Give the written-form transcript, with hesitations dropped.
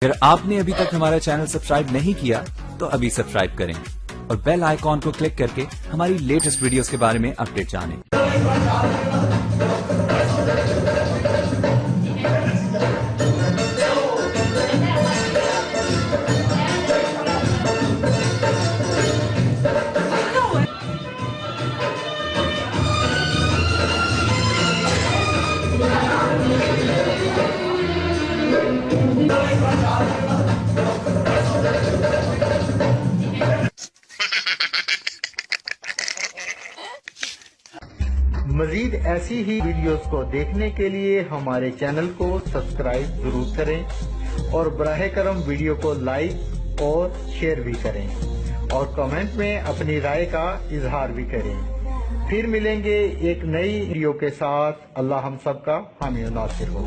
अगर आपने अभी तक हमारा चैनल सब्सक्राइब नहीं किया तो अभी सब्सक्राइब करें और बेल आइकॉन को क्लिक करके हमारी लेटेस्ट वीडियोस के बारे में अपडेट जानें। मजीद ऐसी ही वीडियोस को देखने के लिए हमारे चैनल को सब्सक्राइब जरूर करें और बराह करम वीडियो को लाइक और शेयर भी करें और कमेंट में अपनी राय का इजहार भी करें। फिर मिलेंगे एक नई वीडियो के साथ। अल्लाह हम सब का हामी और नासिर हो।